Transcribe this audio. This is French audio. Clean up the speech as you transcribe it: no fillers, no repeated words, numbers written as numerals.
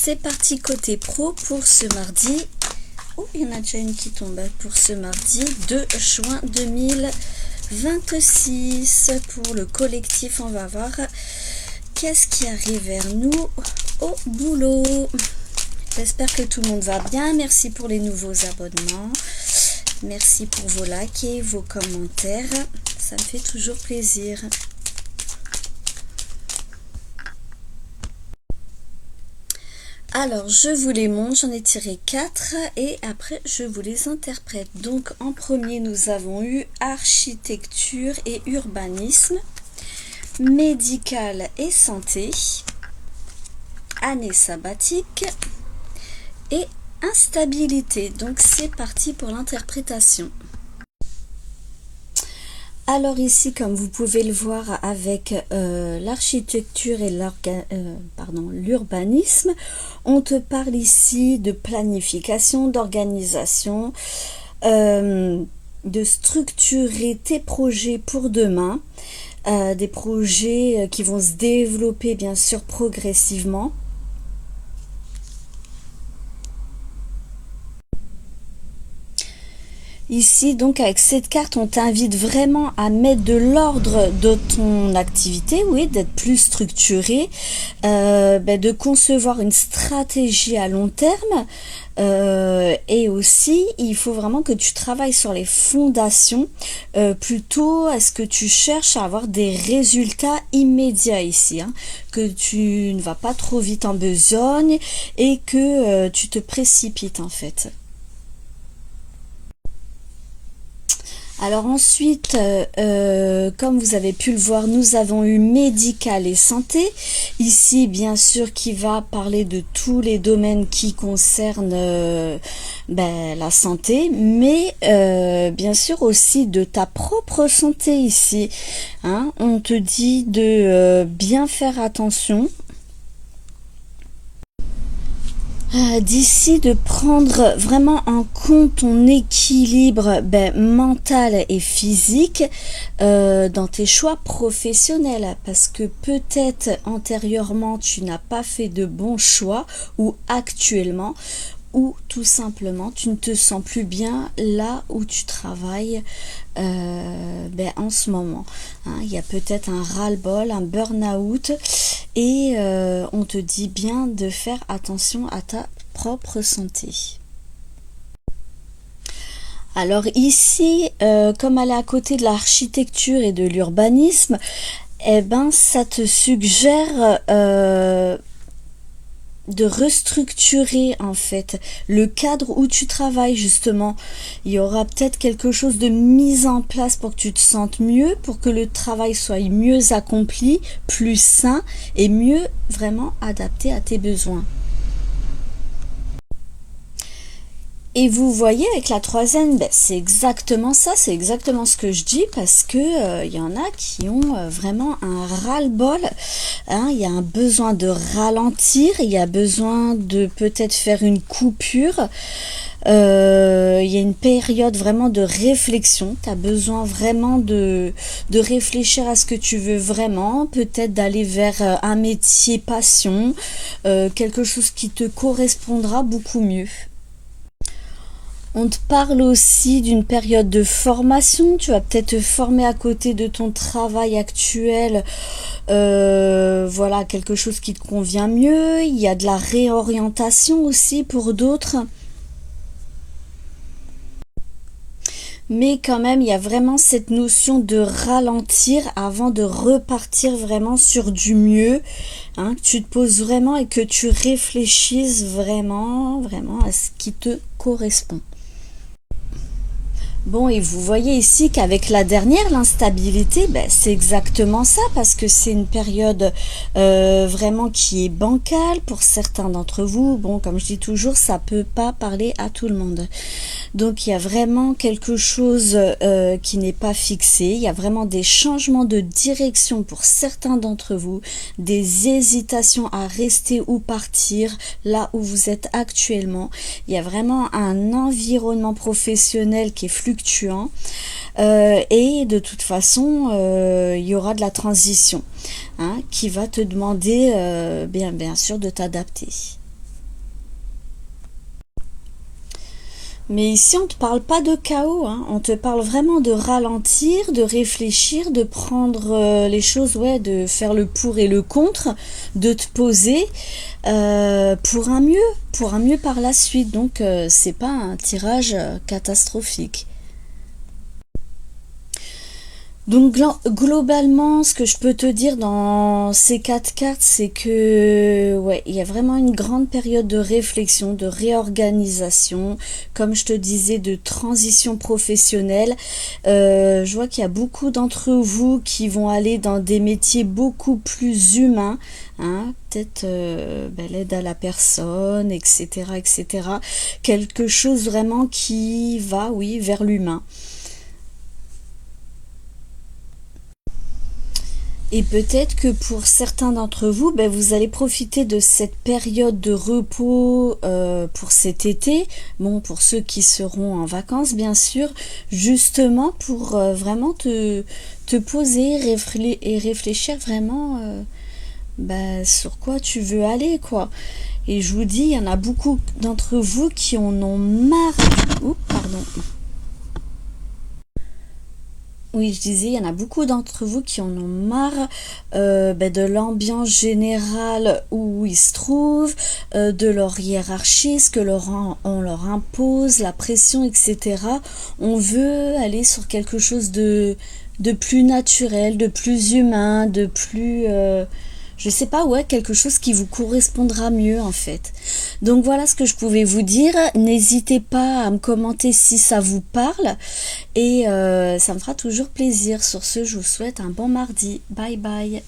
c'est parti côté pro pour ce mardi. Oh, il y en a déjà une qui tombe pour ce mardi 2 juin 2026. Pour le collectif, on va voir qu'est-ce qui arrive vers nous au boulot. J'espère que tout le monde va bien. Merci pour les nouveaux abonnements. Merci pour vos likes et vos commentaires. Ça me fait toujours plaisir. Alors, je vous les montre, j'en ai tiré 4 et après, je vous les interprète. Donc, en premier, nous avons eu architecture et urbanisme, médical et santé, année sabbatique et instabilité. Donc, c'est parti pour l'interprétation. Alors ici, comme vous pouvez le voir avec l'architecture et l'urbanisme, on te parle ici de planification, d'organisation, de structurer tes projets pour demain, des projets qui vont se développer bien sûr progressivement. Ici, donc, avec cette carte, on t'invite vraiment à mettre de l'ordre de ton activité, oui, d'être plus structuré, de concevoir une stratégie à long terme. Et aussi, il faut vraiment que tu travailles sur les fondations. Plutôt, est-ce que tu cherches à avoir des résultats immédiats ici, hein, que tu ne vas pas trop vite en besogne et que tu te précipites en fait. Alors ensuite, comme vous avez pu le voir, nous avons eu médical et santé. Ici, bien sûr, qui va parler de tous les domaines qui concernent la santé, mais bien sûr aussi de ta propre santé ici. Hein, on te dit de bien faire attention. D'ici de prendre vraiment en compte ton équilibre mental et physique dans tes choix professionnels, parce que peut-être antérieurement tu n'as pas fait de bons choix ou actuellement, ou tout simplement tu ne te sens plus bien là où tu travailles en ce moment. Hein, il y a peut-être un ras-le-bol, un burn-out et on te dit bien de faire attention à ta propre santé. Alors ici, comme elle est à côté de l'architecture et de l'urbanisme, ça te suggère de restructurer en fait le cadre où tu travailles justement. Il y aura peut-être quelque chose de mis en place pour que tu te sentes mieux, pour que le travail soit mieux accompli, plus sain et mieux vraiment adapté à tes besoins. Et vous voyez avec la troisième, c'est exactement ça, c'est exactement ce que je dis, parce que y en a qui ont vraiment un ras-le-bol, hein, il y a un besoin de ralentir, il y a besoin de peut-être faire une coupure, il y a une période vraiment de réflexion, tu as besoin vraiment de réfléchir à ce que tu veux vraiment, peut-être d'aller vers un métier passion, quelque chose qui te correspondra beaucoup mieux. On te parle aussi d'une période de formation, tu vas peut-être te former à côté de ton travail actuel, voilà, quelque chose qui te convient mieux. Il y a de la réorientation aussi pour d'autres. Mais quand même, il y a vraiment cette notion de ralentir avant de repartir vraiment sur du mieux, hein, que tu te poses vraiment et que tu réfléchisses vraiment à ce qui te correspond. Bon, et vous voyez ici qu'avec la dernière, l'instabilité, c'est exactement ça, parce que c'est une période vraiment qui est bancale pour certains d'entre vous. Bon, comme je dis toujours, ça peut pas parler à tout le monde. Donc, il y a vraiment quelque chose qui n'est pas fixé. Il y a vraiment des changements de direction pour certains d'entre vous, des hésitations à rester ou partir là où vous êtes actuellement. Il y a vraiment un environnement professionnel qui est fluctuant. Et de toute façon il y aura de la transition, hein, qui va te demander bien sûr de t'adapter. Mais ici, on te parle pas de chaos, hein. On te parle vraiment de ralentir, de réfléchir, de prendre les choses, ouais, de faire le pour et le contre, de te poser pour un mieux par la suite. Donc, c'est pas un tirage catastrophique. Donc globalement, ce que je peux te dire dans ces quatre cartes, c'est que ouais, il y a vraiment une grande période de réflexion, de réorganisation, comme je te disais, de transition professionnelle. Je vois qu'il y a beaucoup d'entre vous qui vont aller dans des métiers beaucoup plus humains, hein, peut-être l'aide à la personne, etc., etc. Quelque chose vraiment qui va, oui, vers l'humain. Et peut-être que pour certains d'entre vous, ben, vous allez profiter de cette période de repos pour cet été. Bon, pour ceux qui seront en vacances, bien sûr, justement pour vraiment te poser et réfléchir vraiment ben, sur quoi tu veux aller, quoi. Et je vous dis, il y en a beaucoup d'entre vous qui en ont marre. Oups, pardon. Oui, je disais, il y en a beaucoup d'entre vous qui en ont marre de l'ambiance générale où ils se trouvent, de leur hiérarchie, ce que on leur impose, la pression, etc. On veut aller sur quelque chose de plus naturel, de plus humain, de plus... je sais pas, ouais, quelque chose qui vous correspondra mieux en fait. Donc voilà ce que je pouvais vous dire. N'hésitez pas à me commenter si ça vous parle et ça me fera toujours plaisir. Sur ce, je vous souhaite un bon mardi. Bye bye.